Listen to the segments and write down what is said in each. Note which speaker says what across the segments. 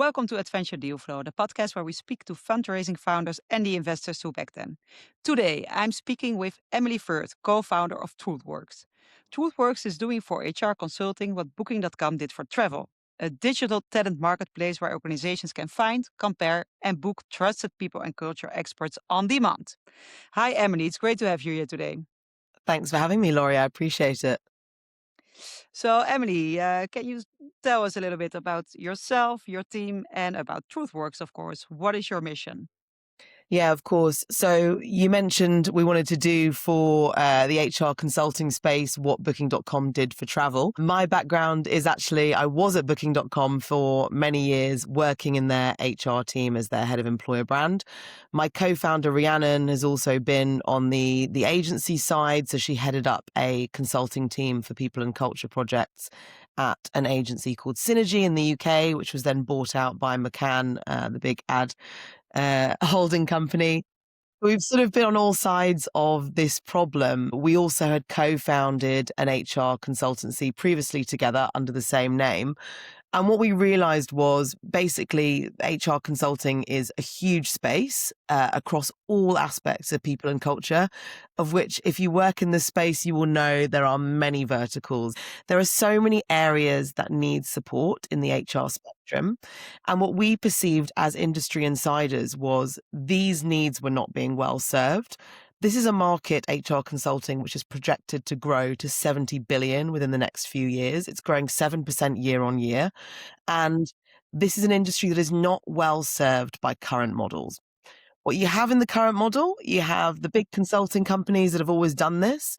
Speaker 1: Welcome to AtVenture DealFlow, the podcast where we speak to fundraising founders and the investors who back them. Today, I'm speaking with Emily Firth, co-founder of TruthWorks. TruthWorks is doing for HR consulting what Booking.com did for travel, a digital talent marketplace where organizations can find, compare, and book trusted people and culture experts on demand. Hi, Emily. It's great to have you here today.
Speaker 2: Thanks for having me, Laurie. I appreciate it.
Speaker 1: So, Emily, can you tell us a little bit about yourself, your team, and about TruthWorks, of course? What is your mission?
Speaker 2: Yeah, of course. So you mentioned we wanted to do for the HR consulting space what Booking.com did for travel. My background is actually, I was at Booking.com for many years working in their HR team as their head of employer brand. My co-founder, Rhiannon, has also been on the agency side. So she headed up a consulting team for people and culture projects at an agency called Synergy in the UK, which was then bought out by McCann, the big ad holding company. We've sort of been on all sides of this problem. We also had co-founded an HR consultancy previously together under the same name. And what we realized was basically HR consulting is a huge space across all aspects of people and culture, of which if you work in this space, you will know there are many verticals. There are so many areas that need support in the HR spectrum. And what we perceived as industry insiders was these needs were not being well served. This is a market, HR consulting, which is projected to grow to 70 billion within the next few years. It's growing 7% year on year. And this is an industry that is not well served by current models. What you have in the current model, you have the big consulting companies that have always done this,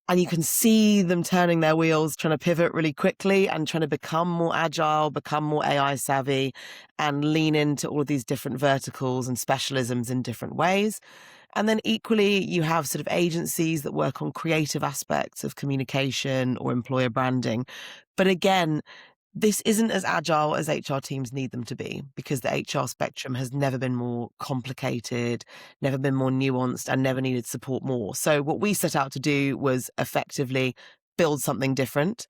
Speaker 2: and you can see them turning their wheels, trying to pivot really quickly and trying to become more agile, become more AI savvy, and lean into all of these different verticals and specialisms in different ways. And then equally, you have sort of agencies that work on creative aspects of communication or employer branding. But again, this isn't as agile as HR teams need them to be because the HR spectrum has never been more complicated, never been more nuanced, and never needed support more. So what we set out to do was effectively build something different.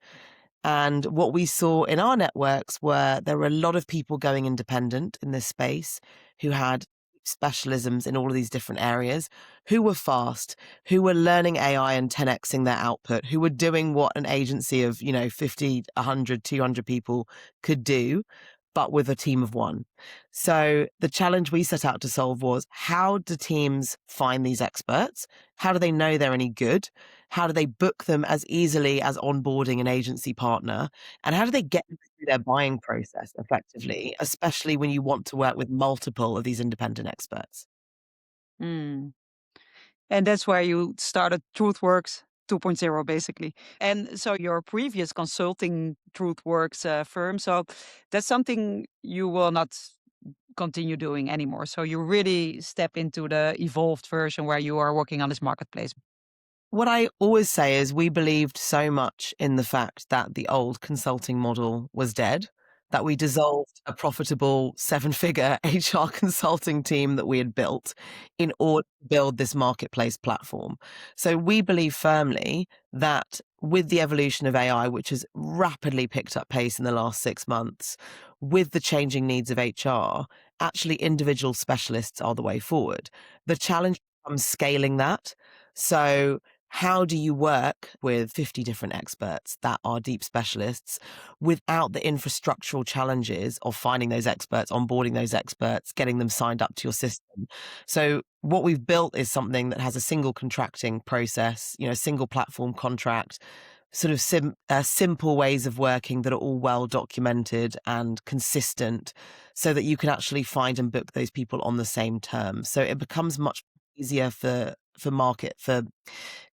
Speaker 2: And what we saw in our networks were there were a lot of people going independent in this space who had specialisms in all of these different areas, who were fast, who were learning AI and 10xing their output, who were doing what an agency of, 50, 100, 200 people could do, but with a team of one. So the challenge we set out to solve was how do teams find these experts? How do they know they're any good? How do they book them as easily as onboarding an agency partner? And how do they get them through their buying process effectively, especially when you want to work with multiple of these independent experts?
Speaker 1: Mm. And that's where you started TruthWorks 2.0, basically. And so your previous consulting TruthWorks firm, so that's something you will not continue doing anymore. So you really step into the evolved version where you are working on this marketplace.
Speaker 2: What I always say is we believed so much in the fact that the old consulting model was dead, that we dissolved a profitable seven-figure HR consulting team that we had built in order to build this marketplace platform. So we believe firmly that with the evolution of AI, which has rapidly picked up pace in the last 6 months, with the changing needs of HR, actually individual specialists are the way forward. The challenge becomes scaling that. So how do you work with 50 different experts that are deep specialists without the infrastructural challenges of finding those experts, onboarding those experts, getting them signed up to your system? So what we've built is something that has a single contracting process, single platform contract, sort of simple ways of working that are all well documented and consistent so that you can actually find and book those people on the same terms. So it becomes much easier for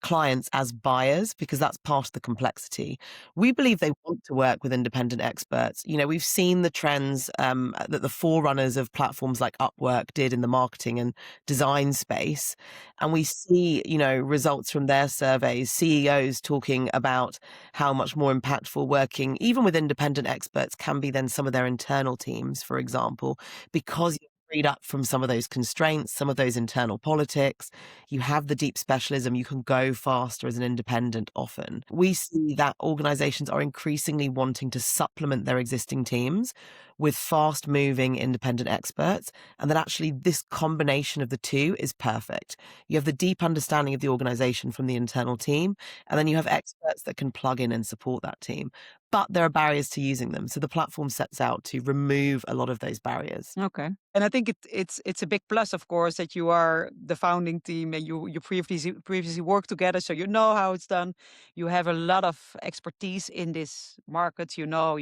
Speaker 2: clients as buyers because that's part of the complexity. We believe they want to work with independent experts. We've seen the trends that the forerunners of platforms like Upwork did in the marketing and design space. And we see, results from their surveys, CEOs talking about how much more impactful working, even with independent experts, can be than some of their internal teams, for example, because freed up from some of those constraints, some of those internal politics. You have the deep specialism. You can go faster as an independent often. We see that organizations are increasingly wanting to supplement their existing teams with fast moving independent experts. And that actually this combination of the two is perfect. You have the deep understanding of the organization from the internal team, and then you have experts that can plug in and support that team. But there are barriers to using them. So the platform sets out to remove a lot of those barriers.
Speaker 1: Okay. And I think it's a big plus, of course, that you are the founding team and you previously worked together, so you know how it's done. You have a lot of expertise in this market. You know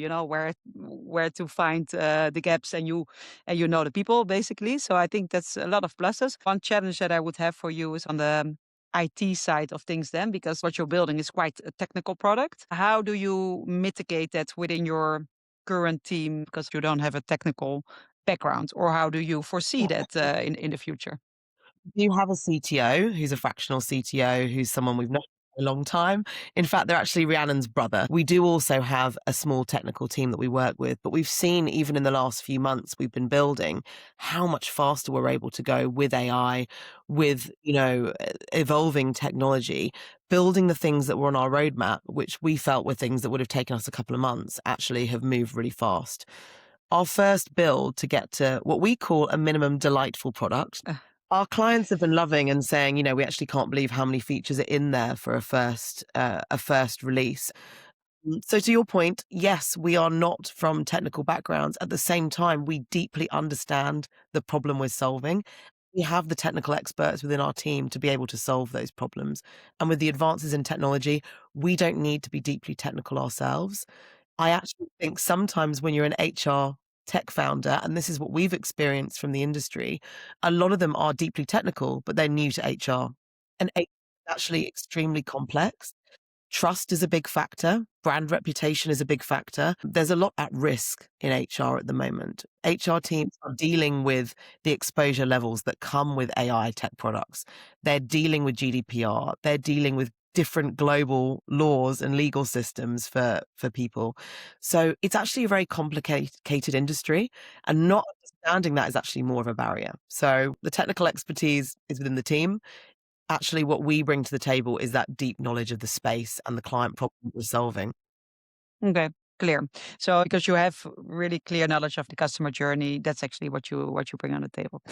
Speaker 1: where to find the gaps, and you know the people basically. So I think that's a lot of pluses. One challenge that I would have for you is on the IT side of things, then, because what you're building is quite a technical product. How do you mitigate that within your current team because you don't have a technical background, or how do you foresee that in the future?
Speaker 2: You have a CTO who's a fractional CTO, who's someone we've known for a long time. In fact, they're actually Rhiannon's brother. We do also have a small technical team that we work with, but we've seen even in the last few months we've been building how much faster we're able to go with AI, with, evolving technology, building the things that were on our roadmap, which we felt were things that would have taken us a couple of months, actually have moved really fast. Our first build to get to what we call a minimum delightful product,
Speaker 1: Uh,
Speaker 2: our clients have been loving and saying, we actually can't believe how many features are in there for a first release. So to your point, yes, we are not from technical backgrounds. At the same time, we deeply understand the problem we're solving. We have the technical experts within our team to be able to solve those problems. And with the advances in technology, we don't need to be deeply technical ourselves. I actually think sometimes when you're an HR tech founder, and this is what we've experienced from the industry, a lot of them are deeply technical, but they're new to HR. And HR is actually extremely complex. Trust is a big factor. Brand reputation is a big factor. There's a lot at risk in HR at the moment. HR teams are dealing with the exposure levels that come with AI tech products. They're dealing with GDPR. They're dealing with different global laws and legal systems for people. So it's actually a very complicated industry, and not understanding that is actually more of a barrier. So the technical expertise is within the team. Actually, what we bring to the table is that deep knowledge of the space and the client problem we're solving.
Speaker 1: okay, clear. So because you have really clear knowledge of the customer journey, that's actually what you bring on the table.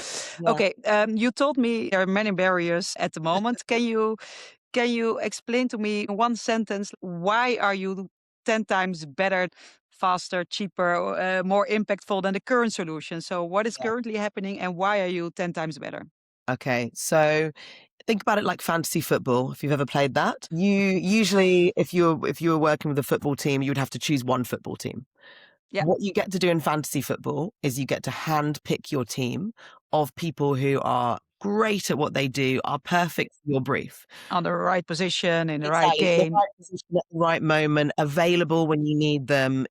Speaker 2: Yeah.
Speaker 1: Okay, you told me there are many barriers at the moment. Can you explain to me in one sentence why are you 10 times better, faster, cheaper, more impactful than the current solution? So what is currently happening and why are you 10 times better?
Speaker 2: Okay, so think about it like fantasy football. If you've ever played that, you usually, if you were working with a football team, you would have to choose one football team.
Speaker 1: Yeah,
Speaker 2: What you get to do in fantasy football is you get to hand pick your team of people who are great at what they do, are perfect for your brief.
Speaker 1: on the right position, in the right
Speaker 2: Exactly. The
Speaker 1: game.
Speaker 2: right position at the right moment, available when you need them,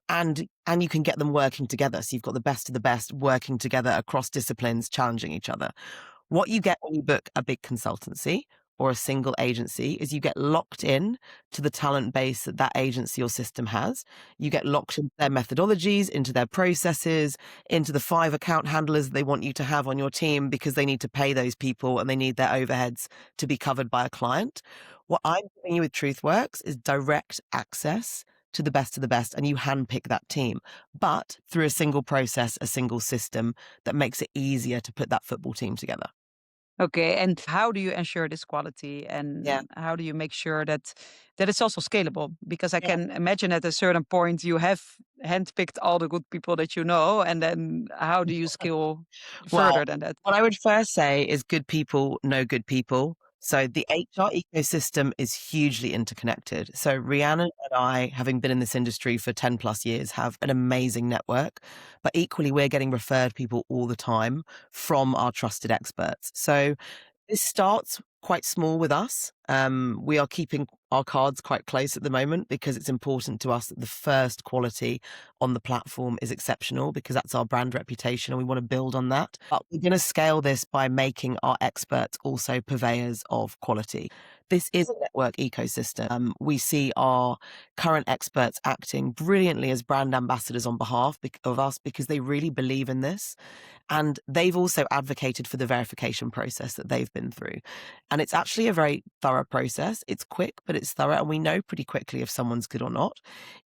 Speaker 2: and you can get them working together. So you've got the best of the best working together across disciplines, challenging each other. What you get when you book a big consultancy or a single agency is you get locked in to the talent base that that agency or system has. You get locked into their methodologies, into their processes, into the 5 account handlers they want you to have on your team because they need to pay those people and they need their overheads to be covered by a client. What I'm giving you with TruthWorks is direct access to the best of the best, and you handpick that team, but through a single process, a single system that makes it easier to put that football team together.
Speaker 1: Okay, and how do you ensure this quality,
Speaker 2: Yeah.
Speaker 1: and how do you make sure that it's also scalable? Because I
Speaker 2: Yeah.
Speaker 1: can imagine at a certain point you have handpicked all the good people that you know, and then how do you scale
Speaker 2: Well,
Speaker 1: further than that?
Speaker 2: what I would first say is good people know good people. So the HR ecosystem is hugely interconnected. So Rhiannon and I, having been in this industry for 10 plus years, have an amazing network, but equally we're getting referred people all the time from our trusted experts. So this starts quite small with us. We are keeping our cards quite close at the moment because it's important to us that the first quality on the platform is exceptional because that's our brand reputation and we want to build on that. But we're going to scale this by making our experts also purveyors of quality. This is a network ecosystem. We see our current experts acting brilliantly as brand ambassadors on behalf of us because they really believe in this. And they've also advocated for the verification process that they've been through. And it's actually a very thorough process. It's quick, but it's thorough. And we know pretty quickly if someone's good or not.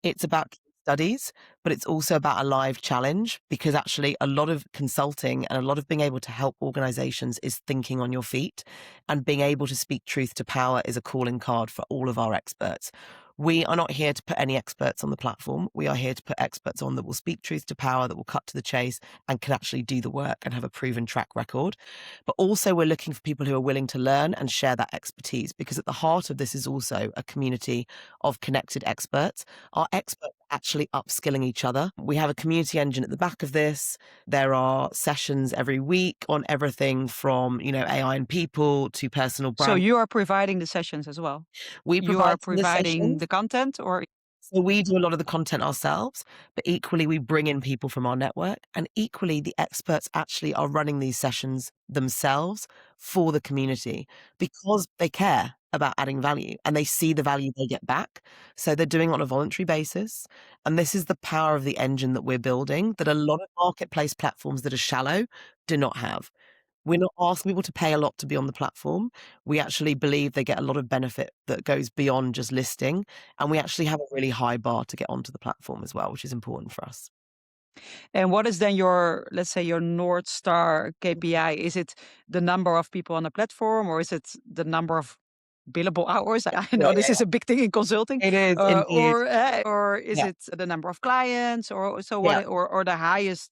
Speaker 2: It's about studies, but it's also about a live challenge because actually a lot of consulting and a lot of being able to help organizations is thinking on your feet, and being able to speak truth to power is a calling card for all of our experts. We are not here to put any experts on the platform. We are here to put experts on that will speak truth to power, that will cut to the chase and can actually do the work and have a proven track record. But also we're looking for people who are willing to learn and share that expertise, because at the heart of this is also a community of connected experts. Our experts are actually upskilling each other. We have a community engine at the back of this. There are sessions every week on everything from, AI and people to personal
Speaker 1: So
Speaker 2: brand.
Speaker 1: you are providing the sessions as well?
Speaker 2: We
Speaker 1: You are
Speaker 2: provide some of the
Speaker 1: providing
Speaker 2: sessions.
Speaker 1: the content, or
Speaker 2: So we do a lot of the content ourselves, but equally we bring in people from our network, and equally the experts actually are running these sessions themselves for the community because they care about adding value and they see the value they get back. So they're doing it on a voluntary basis. And this is the power of the engine that we're building that a lot of marketplace platforms that are shallow do not have. We're not asking people to pay a lot to be on the platform. We actually believe they get a lot of benefit that goes beyond just listing, and we actually have a really high bar to get onto the platform as well, which is important for us.
Speaker 1: and what is then your, let's say, your North Star KPI? Is it the number of people on the platform, or is it the number of billable hours? I
Speaker 2: Yeah,
Speaker 1: know this
Speaker 2: yeah,
Speaker 1: is a big thing in consulting,
Speaker 2: yeah. It is indeed.
Speaker 1: or is
Speaker 2: Yeah,
Speaker 1: it the number of clients, or so what,
Speaker 2: yeah,
Speaker 1: or the highest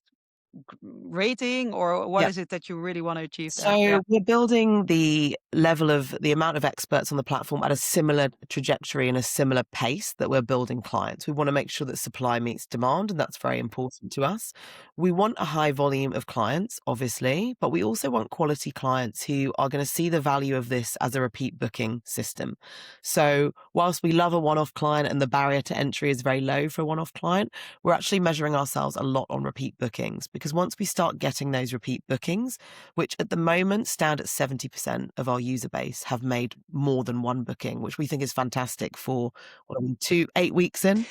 Speaker 1: rating, or what
Speaker 2: yeah.
Speaker 1: is it that you really want to achieve there? Yeah.
Speaker 2: So we're building the amount of experts on the platform at a similar trajectory and a similar pace that we're building clients. We want to make sure that supply meets demand, and that's very important to us. We want a high volume of clients, obviously, but we also want quality clients who are going to see the value of this as a repeat booking system. So whilst we love a one-off client and the barrier to entry is very low for a one-off client, we're actually measuring ourselves a lot on repeat bookings, because once we start getting those repeat bookings, which at the moment stand at 70% of our user base have made more than one booking, which we think is fantastic for what are we, 8 weeks in?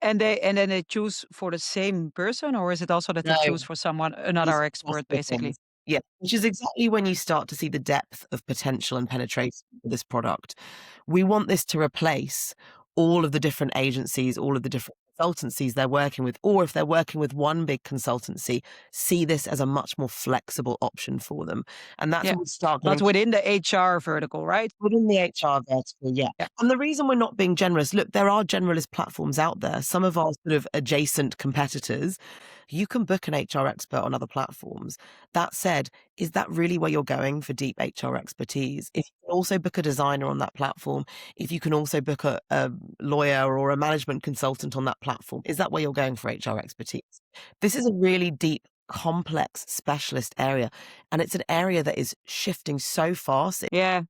Speaker 1: And then they choose for the same person, or is it also that they
Speaker 2: No,
Speaker 1: choose for someone,
Speaker 2: these
Speaker 1: another
Speaker 2: are cross
Speaker 1: expert, basically?
Speaker 2: bookings. Yeah, which is exactly when you start to see the depth of potential and penetration for this product. We want this to replace all of the different agencies, all of the different consultancies they're working with, or if they're working with one big consultancy, see this as a much more flexible option for them. And that's
Speaker 1: Yeah,
Speaker 2: when we start
Speaker 1: but
Speaker 2: getting
Speaker 1: within the HR vertical, right?
Speaker 2: within the HR vertical, yeah.
Speaker 1: Yeah.
Speaker 2: And the reason we're not being generous, look, there are generalist platforms out there. Some of our sort of adjacent competitors, you can book an HR expert on other platforms. That said, is that really where you're going for deep HR expertise? If you can also book a designer on that platform, if you can also book a lawyer or a management consultant on that platform, is that where you're going for HR expertise? This is a really deep, complex specialist area, and it's an area that is shifting so fast.
Speaker 1: Yeah.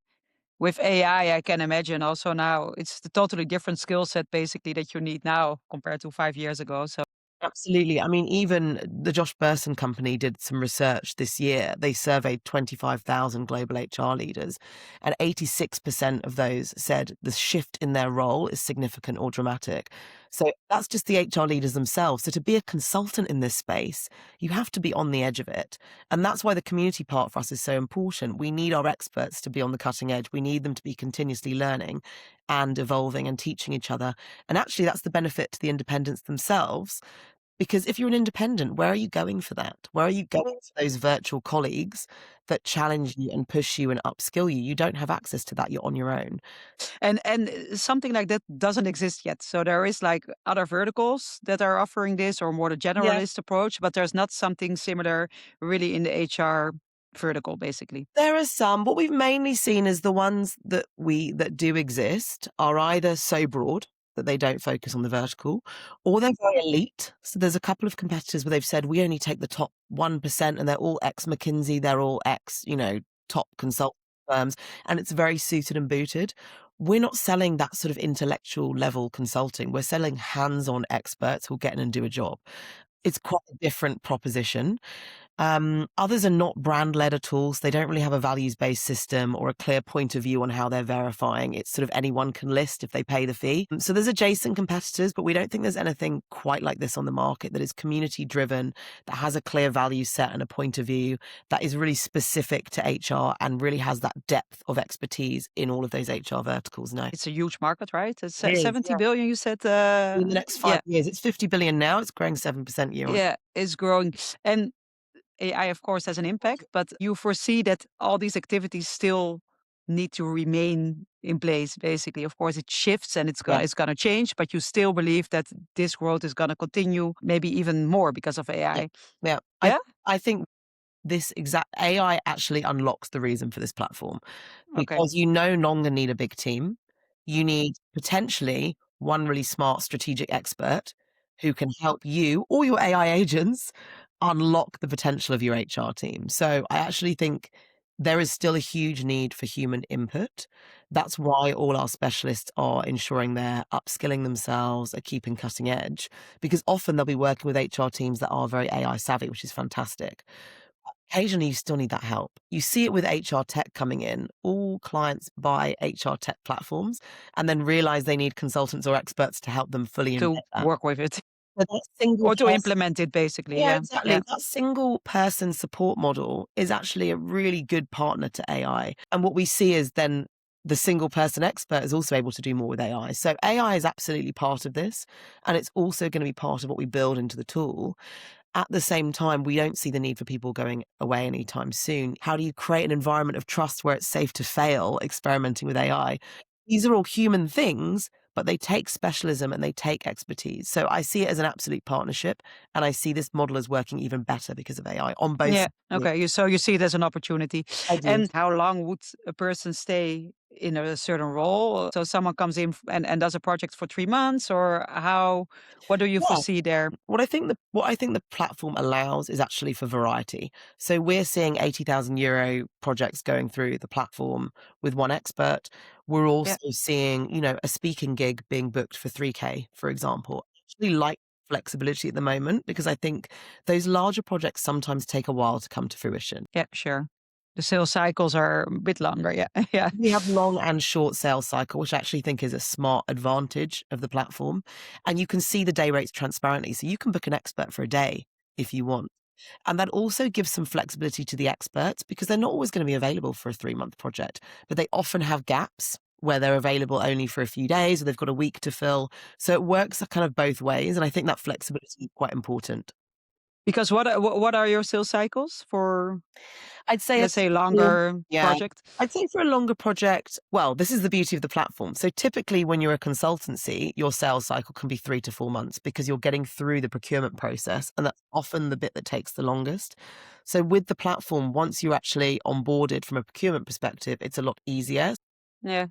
Speaker 1: With AI, I can imagine also now it's a totally different skill set basically that you need now compared to 5 years ago. So
Speaker 2: Absolutely. I mean, even the Josh Bersin company did some research this year. They surveyed 25,000 global HR leaders, and 86% of those said the shift in their role is significant or dramatic. So that's just the HR leaders themselves. So to be a consultant in this space, you have to be on the edge of it. And that's why the community part for us is so important. We need our experts to be on the cutting edge. We need them to be continuously learning and evolving and teaching each other. And actually, that's the benefit to the independents themselves, because if you're an independent, where are you going for that? Where are you going for those virtual colleagues that challenge you and push you and upskill you? You don't have access to that. You're on your own.
Speaker 1: and something like that doesn't exist yet. So there is like other verticals that are offering this or more the
Speaker 2: Yeah.
Speaker 1: generalist approach, but there's not something similar really in the HR vertical basically.
Speaker 2: There are some. What we've mainly seen is the ones that do exist are either so broad that they don't focus on the vertical, or they're very elite. So there's a couple of competitors where they've said we only take the top 1%, and they're all ex McKinsey, they're all ex, top consult firms, and it's very suited and booted. We're not selling that sort of intellectual level consulting. We're selling hands-on experts who'll get in and do a job. It's quite a different proposition. Others are not brand led at all. So they don't really have a values based system or a clear point of view on how they're verifying. It's sort of anyone can list if they pay the fee. So there's adjacent competitors, but we don't think there's anything quite like this on the market that is community driven, that has a clear value set and a point of view that is really specific to HR and really has that depth of expertise in all of those HR verticals. No,
Speaker 1: It's a huge market, right? It's
Speaker 2: it is.
Speaker 1: 70
Speaker 2: Yeah.
Speaker 1: billion, you said.
Speaker 2: In the next
Speaker 1: Yeah,
Speaker 2: 5 years, it's 50 billion now. It's growing 7% year on.
Speaker 1: yeah, it's growing. And AI, of course, has an impact, but you foresee that all these activities still need to remain in place, basically. Of course, it shifts and
Speaker 2: Yeah.
Speaker 1: it's gonna change, but you still believe that this growth is gonna continue, maybe even more because of
Speaker 2: Yeah.
Speaker 1: AI.
Speaker 2: Yeah.
Speaker 1: Yeah?
Speaker 2: I think this exact AI actually unlocks the reason for this platform
Speaker 1: Okay.
Speaker 2: because you no longer need a big team. You need potentially one really smart strategic expert who can help you or your AI agents unlock the potential of your HR team. So I actually think there is still a huge need for human input. That's why all our specialists are ensuring they're upskilling themselves, are keeping cutting edge, because often they'll be working with HR teams that are very AI savvy, which is fantastic. Occasionally, you still need that help. You see it with HR tech coming in. All clients buy HR tech platforms and then realize they need consultants or experts to help them fully embed
Speaker 1: To
Speaker 2: that.
Speaker 1: work with it
Speaker 2: So that single
Speaker 1: or to
Speaker 2: person,
Speaker 1: implement it, basically.
Speaker 2: yeah,
Speaker 1: Yeah.
Speaker 2: exactly.
Speaker 1: Yeah.
Speaker 2: That single person support model is actually a really good partner to AI. And what we see is then the single person expert is also able to do more with AI. So AI is absolutely part of this. And it's also going to be part of what we build into the tool. At the same time, we don't see the need for people going away anytime soon. How do you create an environment of trust where it's safe to fail experimenting with AI? These are all human things, but they take specialism and they take expertise. So I see it as an absolute partnership, and I see this model as working even better because of AI on both
Speaker 1: Yeah.
Speaker 2: sides.
Speaker 1: Okay. So you see it as an opportunity.
Speaker 2: I do.
Speaker 1: And how long would a person stay in a certain role? So someone comes in and does a project for 3 months, or what do you
Speaker 2: Yeah.
Speaker 1: foresee there?
Speaker 2: What I think the platform allows is actually for variety. So we're seeing €80,000 projects going through the platform with one expert. We're
Speaker 1: Yeah.
Speaker 2: also seeing, a speaking gig being booked for 3K, for example. I actually like flexibility at the moment because I think those larger projects sometimes take a while to come to fruition.
Speaker 1: Yeah, sure. The sales cycles are a bit longer. Yeah. Yeah.
Speaker 2: We have long and short sales cycle, which I actually think is a smart advantage of the platform. And you can see the day rates transparently. So you can book an expert for a day if you want. And that also gives some flexibility to the experts because they're not always going to be available for a 3-month project, but they often have gaps where they're available only for a few days or they've got a week to fill. So it works kind of both ways. And I think that flexibility is quite important.
Speaker 1: Because what are your sales cycles for,
Speaker 2: I'd say a
Speaker 1: let's say,
Speaker 2: typical
Speaker 1: longer
Speaker 2: yeah.
Speaker 1: project?
Speaker 2: I'd say for a longer project, well, this is the beauty of the platform. So typically when you're a consultancy, your sales cycle can be 3 to 4 months because you're getting through the procurement process, and that's often the bit that takes the longest. So with the platform, once you're actually onboarded from a procurement perspective, it's a lot easier.
Speaker 1: Yeah.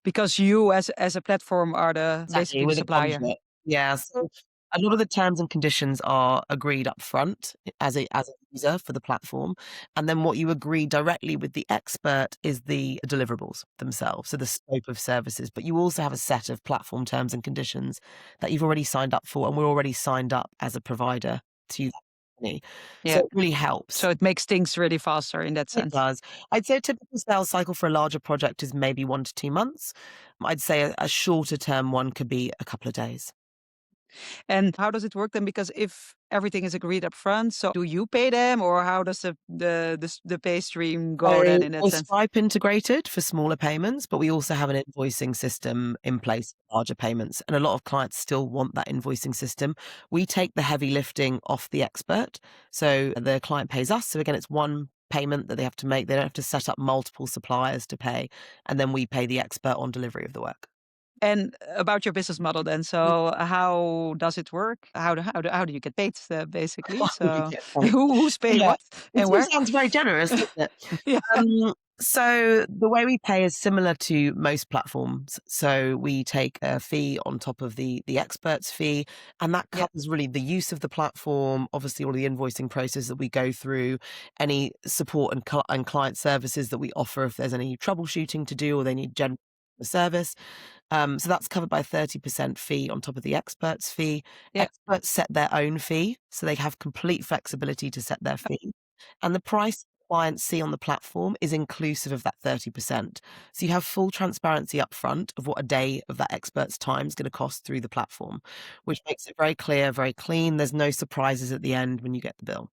Speaker 1: Because you as a platform are
Speaker 2: Exactly,
Speaker 1: basically the
Speaker 2: with a
Speaker 1: supplier.
Speaker 2: conduit. Yeah, so a lot of the terms and conditions are agreed up front as a user for the platform, and then what you agree directly with the expert is the deliverables themselves, so the scope of services, but you also have a set of platform terms and conditions that you've already signed up for, and we're already signed up as a provider to that company. So
Speaker 1: Yeah.
Speaker 2: it really helps.
Speaker 1: So it makes things really faster in that
Speaker 2: It
Speaker 1: sense.
Speaker 2: does. I'd say a typical sales cycle for a larger project is maybe 1 to 2 months. I'd say a shorter term one could be a couple of days.
Speaker 1: And how does it work then? Because if everything is agreed up front, so do you pay them, or how does the pay stream go then in that
Speaker 2: So
Speaker 1: sense?
Speaker 2: Stripe integrated for smaller payments, but we also have an invoicing system in place for larger payments, and a lot of clients still want that invoicing system. We take the heavy lifting off the expert, so the client pays us. So again, it's one payment that they have to make. They don't have to set up multiple suppliers to pay, and then we pay the expert on delivery of the work.
Speaker 1: And about your business model then, so how does it work? How do you get paid, basically?
Speaker 2: You
Speaker 1: So
Speaker 2: get paid.
Speaker 1: who's paying
Speaker 2: Yeah,
Speaker 1: what
Speaker 2: it
Speaker 1: and
Speaker 2: all
Speaker 1: where?
Speaker 2: sounds very generous, doesn't it?
Speaker 1: Yeah.
Speaker 2: So the way we pay is similar to most platforms. So we take a fee on top of the expert's fee, and that
Speaker 1: Yeah.
Speaker 2: covers really the use of the platform, obviously all the invoicing process that we go through, any support and client services that we offer if there's any troubleshooting to do or they need the service. So that's covered by a 30% fee on top of the expert's fee.
Speaker 1: Yeah.
Speaker 2: Experts set their own fee, so they have complete flexibility to set their fee. And the price clients see on the platform is inclusive of that 30%. So you have full transparency up front of what a day of that expert's time is going to cost through the platform, which makes it very clear, very clean. There's no surprises at the end when you get the bill.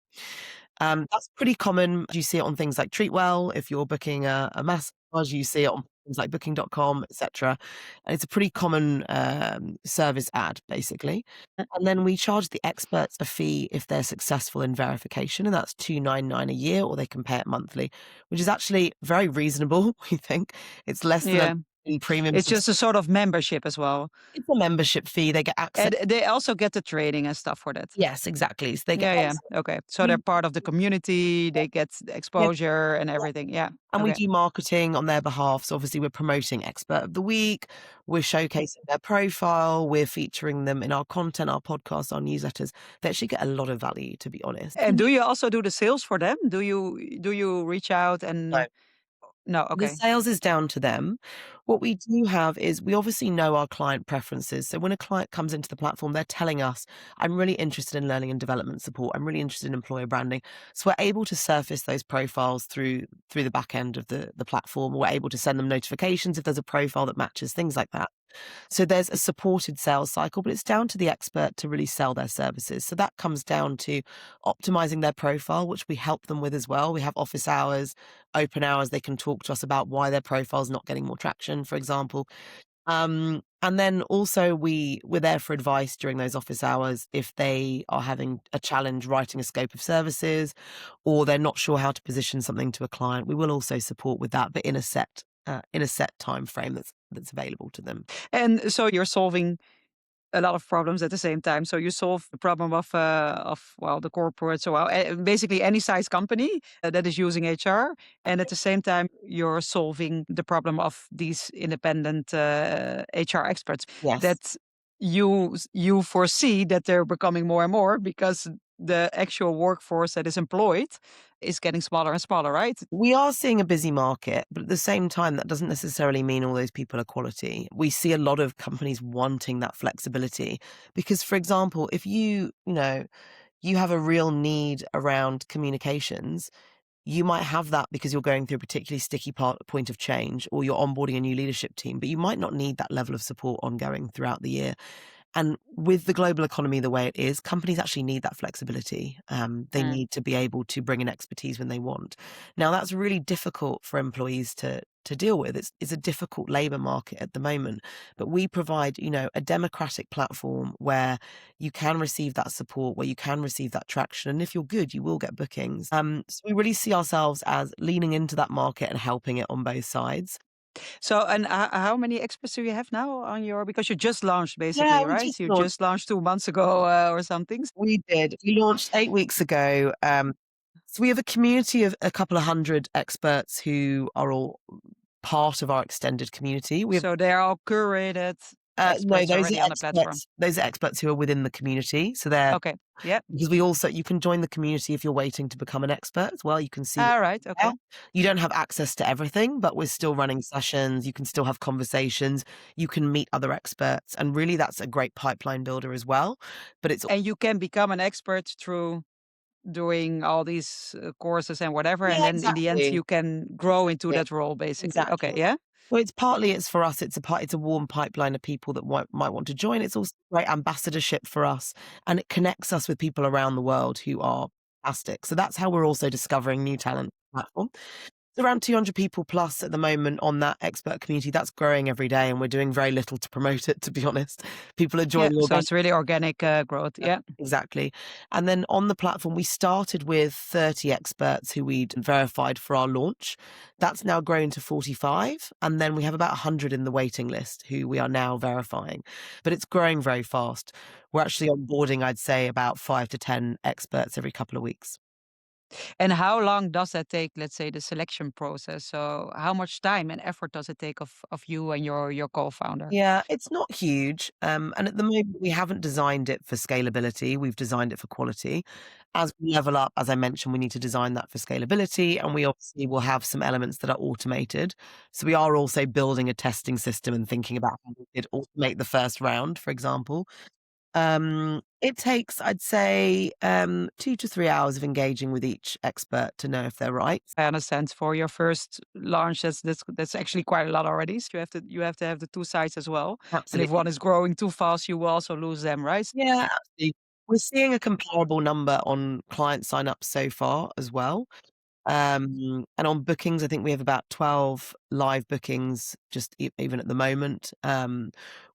Speaker 2: That's pretty common. You see it on things like Treatwell. If you're booking a massage, you see it on things like booking.com, etc. And it's a pretty common service ad, basically. And then we charge the experts a fee if they're successful in verification, and that's $299 a year, or they can pay it monthly, which is actually very reasonable, we think. It's less than
Speaker 1: Yeah.
Speaker 2: a premium
Speaker 1: It's just a sort of membership as well.
Speaker 2: it's a membership fee. They get access.
Speaker 1: And they also get the training and stuff for that.
Speaker 2: Yes, exactly. So they get
Speaker 1: Yeah, yeah.
Speaker 2: access.
Speaker 1: Okay. So they're part of the community, they get the
Speaker 2: Yeah.
Speaker 1: exposure and everything. Yeah.
Speaker 2: And we
Speaker 1: Okay.
Speaker 2: do marketing on their behalf. So obviously we're promoting Expert of the Week, we're showcasing their profile, we're featuring them in our content, our podcasts, our newsletters. They actually get a lot of value, to be honest.
Speaker 1: And do you also do the sales for them? Do you reach out
Speaker 2: No,
Speaker 1: and no,
Speaker 2: the
Speaker 1: okay.
Speaker 2: sales is down to them. What we do have is we obviously know our client preferences. So when a client comes into the platform, they're telling us, I'm really interested in learning and development support. I'm really interested in employer branding. So we're able to surface those profiles through the back end of the platform. We're able to send them notifications if there's a profile that matches, things like that. So there's a supported sales cycle, but it's down to the expert to really sell their services. So that comes down to optimizing their profile, which we help them with as well. We have office hours, open hours. They can talk to us about why their profile is not getting more traction, for example. And then also we're there for advice during those office hours if they are having a challenge writing a scope of services or they're not sure how to position something to a client. We will also support with that, but in a set time frame that's available to them.
Speaker 1: And so you're solving a lot of problems at the same time. So you solve the problem of well, the corporate, so basically any size company that is using HR, and at the same time you're solving the problem of these independent HR experts
Speaker 2: Yes.
Speaker 1: that you foresee that they're becoming more and more because the actual workforce that is employed is getting smaller and smaller, right?
Speaker 2: We are seeing a busy market, but at the same time, that doesn't necessarily mean all those people are quality. We see a lot of companies wanting that flexibility because, for example, if you have a real need around communications, you might have that because you're going through a particularly sticky point of change or you're onboarding a new leadership team, but you might not need that level of support ongoing throughout the year. And with the global economy the way it is, companies actually need that flexibility. They
Speaker 1: Mm.
Speaker 2: need to be able to bring in expertise when they want. Now, that's really difficult for employees to deal with. It's a difficult labor market at the moment, but we provide, a democratic platform where you can receive that support, where you can receive that traction, and if you're good, you will get bookings. So we really see ourselves as leaning into that market and helping it on both sides.
Speaker 1: So, and how many experts do you have now on your? Because you just launched,
Speaker 2: Yeah,
Speaker 1: basically,
Speaker 2: we
Speaker 1: right?
Speaker 2: just
Speaker 1: You
Speaker 2: launched.
Speaker 1: just launched 2 months ago or something.
Speaker 2: We did. We launched 8 weeks ago. So we have a community of a couple of hundred experts who are all part of our extended community. We have
Speaker 1: So they're all curated
Speaker 2: no,
Speaker 1: experts already on the platform.
Speaker 2: those are experts who are within the community. So they're
Speaker 1: Okay. Yeah.
Speaker 2: because you can join the community if you're waiting to become an expert as well. You can see
Speaker 1: All right.
Speaker 2: there.
Speaker 1: Okay.
Speaker 2: You don't have access to everything, but we're still running sessions. You can still have conversations. You can meet other experts, and really that's a great pipeline builder as well. But it's
Speaker 1: And you can become an expert through doing all these courses and whatever, and
Speaker 2: yeah,
Speaker 1: then in the end
Speaker 2: exactly.
Speaker 1: you can grow into
Speaker 2: Yeah,
Speaker 1: that role, basically. Okay.
Speaker 2: exactly.
Speaker 1: Yeah.
Speaker 2: Well, it's for us, it's a warm pipeline of people that might want to join. It's also great ambassadorship for us, and it connects us with people around the world who are fantastic. So that's how we're also discovering new talent platform. It's around 200 people plus at the moment on that expert community. That's growing every day, and we're doing very little to promote it, to be honest. People are
Speaker 1: Yeah.
Speaker 2: joining
Speaker 1: So
Speaker 2: organically.
Speaker 1: it's really organic growth. Yeah.
Speaker 2: Exactly. And then on the platform, we started with 30 experts who we'd verified for our launch. That's now grown to 45. And then we have about 100 in the waiting list who we are now verifying. But it's growing very fast. We're actually onboarding, I'd say, about 5 to 10 experts every couple of weeks.
Speaker 1: And how long does that take, let's say, the selection process? So how much time and effort does it take of you and your co-founder?
Speaker 2: Yeah, it's not huge. And at the moment, we haven't designed it for scalability. We've designed it for quality. As we level up, as I mentioned, we need to design that for scalability. And we obviously will have some elements that are automated. So we are also building a testing system and thinking about how we could automate the first round, for example. It takes, I'd say, 2 to 3 hours of engaging with each expert to know if they're right.
Speaker 1: I understand for your first launch, that's actually quite a lot already. So you have to have the two sides as well. And if
Speaker 2: Absolutely.
Speaker 1: one is growing too fast, you will also lose them, right?
Speaker 2: Yeah, absolutely. We're seeing a comparable number on client sign-ups so far as well. And on bookings, I think we have about 12 live bookings just even at the moment,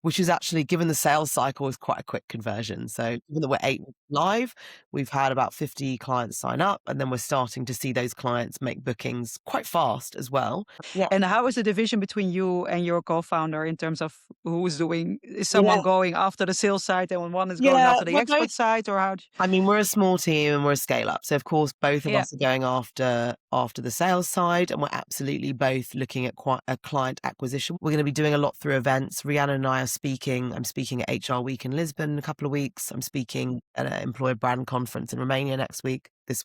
Speaker 2: which is actually, given the sales cycle, is quite a quick conversion. So given that we're 8 weeks live, we've had about 50 clients sign up, and then we're starting to see those clients make bookings quite fast as well. Yeah.
Speaker 1: And how is the division between you and your co-founder in terms of who's doing? Is
Speaker 2: Yeah.
Speaker 1: someone going after the sales side and one is going
Speaker 2: Yeah,
Speaker 1: after the
Speaker 2: we're both.
Speaker 1: expert side, or how?
Speaker 2: I mean, we're a small team and we're a scale up. So of course, both of
Speaker 1: Yeah.
Speaker 2: us are going after the sales side, and we're absolutely both looking at quite a client acquisition. We're going to be doing a lot through events. Rhiannon and I are speaking. I'm speaking at HR Week in Lisbon in a couple of weeks. I'm speaking at an employer brand conference in Romania this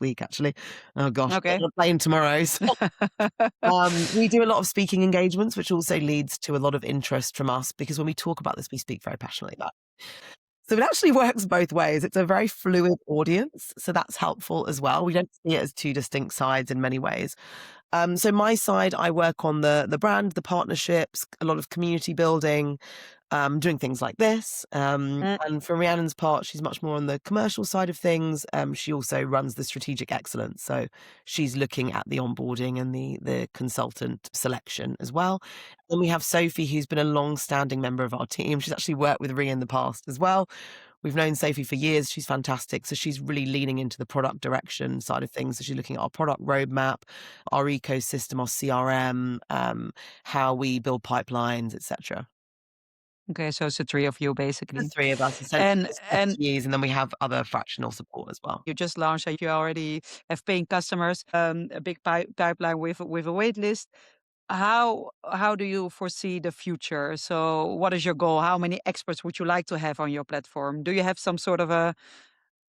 Speaker 2: week actually. Oh gosh,
Speaker 1: Okay.
Speaker 2: I'm on a plane tomorrow. So, we do a lot of speaking engagements, which also leads to a lot of interest from us, because when we talk about this, we speak very passionately about it. So it actually works both ways. It's a very fluid audience, so that's helpful as well. We don't see it as two distinct sides in many ways. So my side, I work on the brand, the partnerships, a lot of community building, doing things like this.
Speaker 1: Mm.
Speaker 2: And for Rhiannon's part, she's much more on the commercial side of things. She also runs the strategic excellence, so she's looking at the onboarding and the consultant selection as well. Then we have Sophie, who's been a long-standing member of our team. She's actually worked with Rhi in the past as well. We've known Sophie for years. She's fantastic. So she's really leaning into the product direction side of things. So she's looking at our product roadmap, our ecosystem, our CRM, how we build pipelines, etc.
Speaker 1: Okay, so it's the three of you
Speaker 2: The
Speaker 1: basically.
Speaker 2: three of us, essentially,
Speaker 1: And
Speaker 2: as
Speaker 1: and
Speaker 2: FTEs, and then we have other fractional support as well.
Speaker 1: you just launched and you already have paying customers, a big pipeline with a wait list. How do you foresee the future? So what is your goal? How many experts would you like to have on your platform? Do you have some sort of a,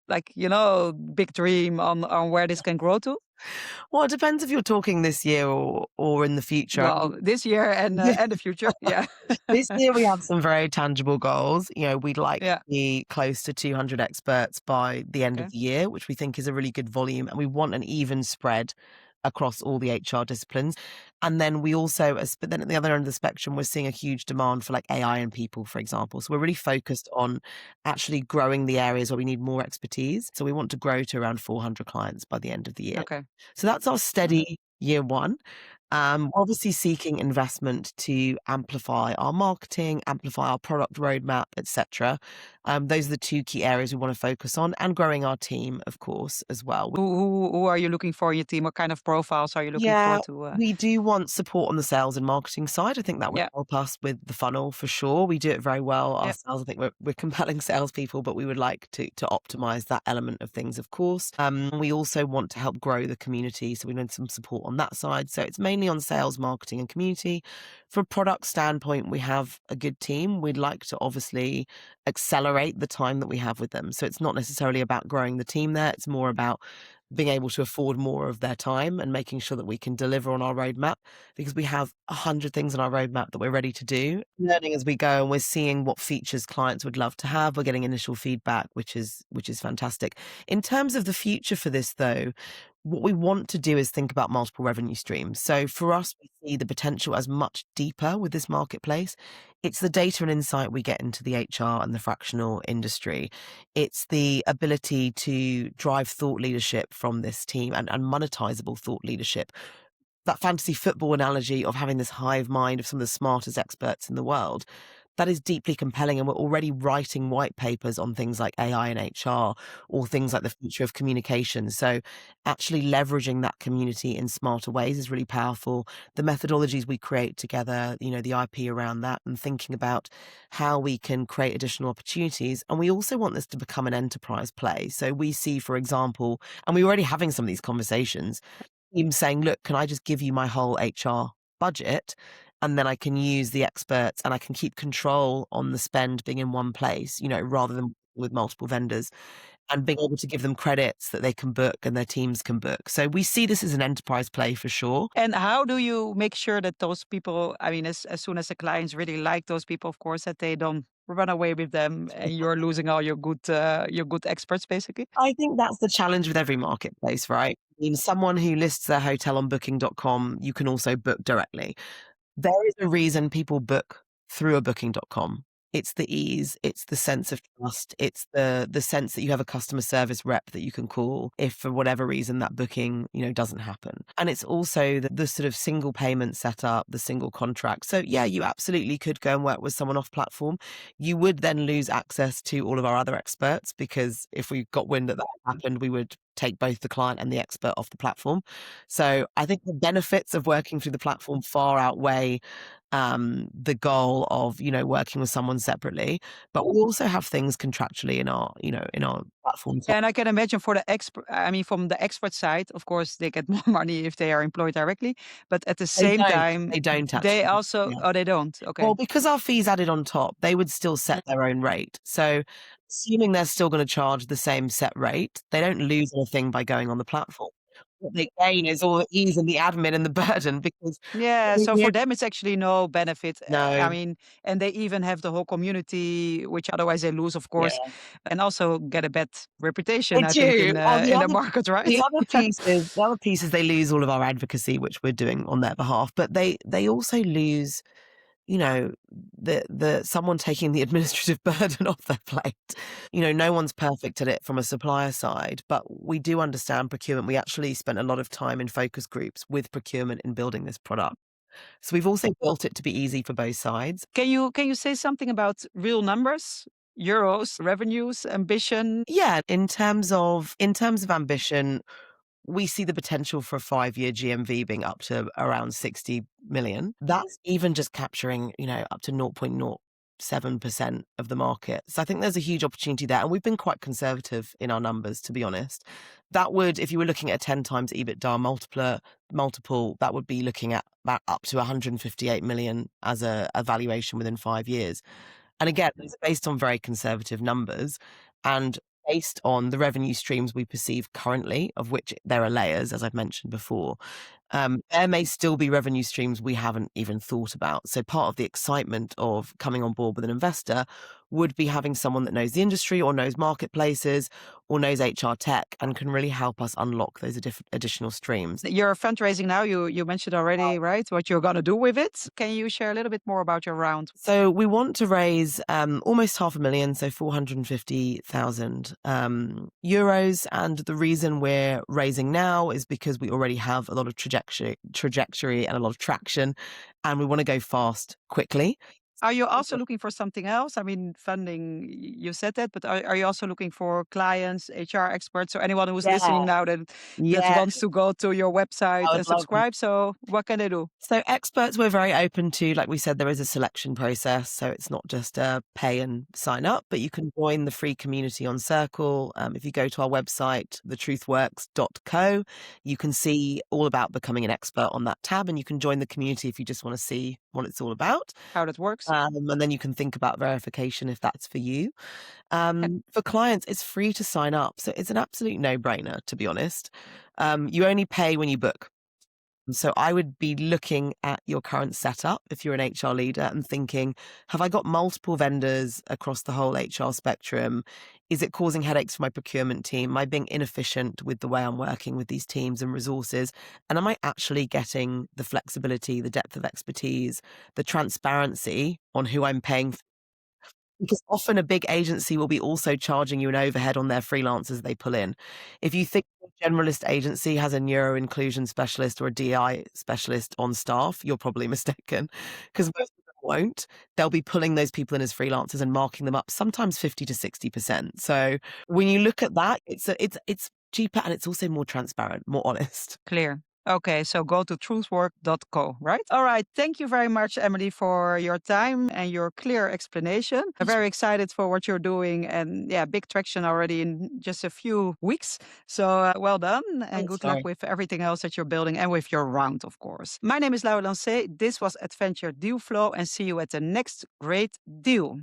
Speaker 1: like, big dream on where this can grow to?
Speaker 2: Well, it depends if you're talking this year or in the future. I
Speaker 1: Well,
Speaker 2: mean,
Speaker 1: this year and the future. Yeah.
Speaker 2: this year we have some very tangible goals. We'd like to
Speaker 1: Yeah.
Speaker 2: be close to 200 experts by the end of
Speaker 1: Okay.
Speaker 2: the year, which we think is a really good volume, and we want an even spread across all the HR disciplines. And then we also, but then at the other end of the spectrum, we're seeing a huge demand for like AI and people, for example. So we're really focused on actually growing the areas where we need more expertise. So we want to grow to around 400 clients by the end of the year.
Speaker 1: Okay.
Speaker 2: So that's our steady year one. Obviously seeking investment to amplify our marketing, amplify our product roadmap, etc. Those are the two key areas we want to focus on, and growing our team, of course, as well.
Speaker 1: Who are you looking for in your team? What kind of profiles are you looking for
Speaker 2: Yeah,
Speaker 1: to?
Speaker 2: we do want support on the sales and marketing side. I think that would
Speaker 1: Yeah.
Speaker 2: help us with the funnel for sure. We do it very well
Speaker 1: Yeah.
Speaker 2: ourselves. I think we're compelling salespeople, but we would like to optimize that element of things, of course. We also want to help grow the community, so we need some support on that side. So it's mainly on sales, marketing, and community. From a product standpoint, we have a good team. We'd like to obviously accelerate the time that we have with them. So it's not necessarily about growing the team there. It's more about being able to afford more of their time and making sure that we can deliver on our roadmap, because we have 100 things on our roadmap that we're ready to do, learning as we go, and we're seeing what features clients would love to have. We're getting initial feedback, which is fantastic. In terms of the future for this though, what we want to do is think about multiple revenue streams. So for us, we see the potential as much deeper with this marketplace. It's the data and insight we get into the HR and the fractional industry. It's the ability to drive thought leadership from this team, and monetizable thought leadership. That fantasy football analogy of having this hive mind of some of the smartest experts in the world, that is deeply compelling. And we're already writing white papers on things like AI and HR or things like the future of communication. So actually leveraging that community in smarter ways is really powerful. The methodologies we create together, the IP around that, and thinking about how we can create additional opportunities. And we also want this to become an enterprise play. So we see, for example, and we're already having some of these conversations, teams saying, look, can I just give you my whole HR budget? And then I can use the experts and I can keep control on the spend being in one place, rather than with multiple vendors, and being able to give them credits that they can book and their teams can book. So we see this as an enterprise play for sure.
Speaker 1: And how do you make sure that those people, I mean, as soon as the clients really like those people, of course, that they don't run away with them and you're losing all your good experts, basically?
Speaker 2: I think that's the challenge with every marketplace, right? I mean, someone who lists their hotel on booking.com, you can also book directly. There is a reason people book through a booking.com. It's the ease, it's the sense of trust, it's the sense that you have a customer service rep that you can call if for whatever reason that booking, doesn't happen. And it's also the sort of single payment setup, the single contract. So yeah, you absolutely could go and work with someone off platform. You would then lose access to all of our other experts, because if we got wind that happened, we would take both the client and the expert off the platform. So I think the benefits of working through the platform far outweigh the goal of, working with someone separately. But we also have things contractually in our platform.
Speaker 1: And I can imagine for the expert, I mean, from the expert side, of course, they get more money if they are employed directly. But at the
Speaker 2: They
Speaker 1: same
Speaker 2: don't.
Speaker 1: time,
Speaker 2: They don't
Speaker 1: they
Speaker 2: actually.
Speaker 1: also,
Speaker 2: Yeah.
Speaker 1: oh, they don't.
Speaker 2: Well,
Speaker 1: Okay.
Speaker 2: because our fees added on top, they would still set their own rate. So assuming they're still going to charge the same set rate, they don't lose anything by going on the platform. What they gain is all the ease and the admin and the burden, because
Speaker 1: Yeah, so for them, it's actually no benefit. I
Speaker 2: no,
Speaker 1: mean, and they even have the whole community, which otherwise they lose, of course,
Speaker 2: yeah.
Speaker 1: and also get a bad
Speaker 2: They
Speaker 1: reputation, I think,
Speaker 2: do. Well,
Speaker 1: in the market, right?
Speaker 2: the other piece is they lose all of our advocacy, which we're doing on their behalf, but they also lose, the someone taking the administrative burden off their plate. No one's perfect at it from a supplier side, but we do understand procurement. We actually spent a lot of time in focus groups with procurement in building this product. So we've also built it to be easy for both sides.
Speaker 1: Can you say something about real numbers, euros, revenues, ambition?
Speaker 2: Yeah, in terms of ambition, we see the potential for a 5-year GMV being up to around 60 million. That's even just capturing, up to 0.07% of the market. So I think there's a huge opportunity there. And we've been quite conservative in our numbers, to be honest. That would, if you were looking at a 10 times EBITDA multiple, that would be looking at about up to 158 million as a valuation within 5 years. And again, it's based on very conservative numbers and based on the revenue streams we perceive currently, of which there are layers, as I've mentioned before. There may still be revenue streams we haven't even thought about. So part of the excitement of coming on board with an investor would be having someone that knows the industry or knows marketplaces or knows HR tech and can really help us unlock those additional streams.
Speaker 1: You're fundraising now. You mentioned already, right? What you're gonna do with it. Can you share a little bit more about your round?
Speaker 2: So we want to raise almost 500,000, so 450,000 euros. And the reason we're raising now is because we already have a lot of trajectory and a lot of traction, and we want to go fast, quickly.
Speaker 1: Are you also looking for something else? I mean, funding, you said that, but are you also looking for clients, HR experts, or anyone who's
Speaker 2: Yeah,
Speaker 1: listening now that
Speaker 2: yeah,
Speaker 1: wants to go to your website
Speaker 2: I
Speaker 1: and
Speaker 2: would love.
Speaker 1: subscribe? So what can they do?
Speaker 2: So experts, we're very open to, like we said, there is a selection process. So it's not just a pay and sign up, but you can join the free community on Circle. If you go to our website, thetruthworks.co, you can see all about becoming an expert on that tab, and you can join the community if you just want to see what it's all about.
Speaker 1: How that works?
Speaker 2: And then you can think about verification if that's for you. For clients, it's free to sign up. So it's an absolute no-brainer, to be honest. You only pay when you book. So I would be looking at your current setup if you're an HR leader and thinking, have I got multiple vendors across the whole HR spectrum? Is it causing headaches for my procurement team? Am I being inefficient with the way I'm working with these teams and resources? And am I actually getting the flexibility, the depth of expertise, the transparency on who I'm paying? Because often a big agency will be also charging you an overhead on their freelancers they pull in. If you think a generalist agency has a neuro inclusion specialist or a DI specialist on staff, you're probably mistaken, because most of them won't, they'll be pulling those people in as freelancers and marking them up sometimes 50 to 60%. So when you look at that, it's cheaper and it's also more transparent, more honest.
Speaker 1: Clear. Okay, so go to truthwork.co, right? All right. Thank you very much, Emily, for your time and your clear explanation. I'm very excited for what you're doing and yeah, big traction already in just a few weeks. So well done and
Speaker 2: Thanks,
Speaker 1: good luck
Speaker 2: Laurie.
Speaker 1: with everything else that you're building and with your round, of course. My name is Laurie Lancee. This was AtVenture DealFlow and see you at the next great deal.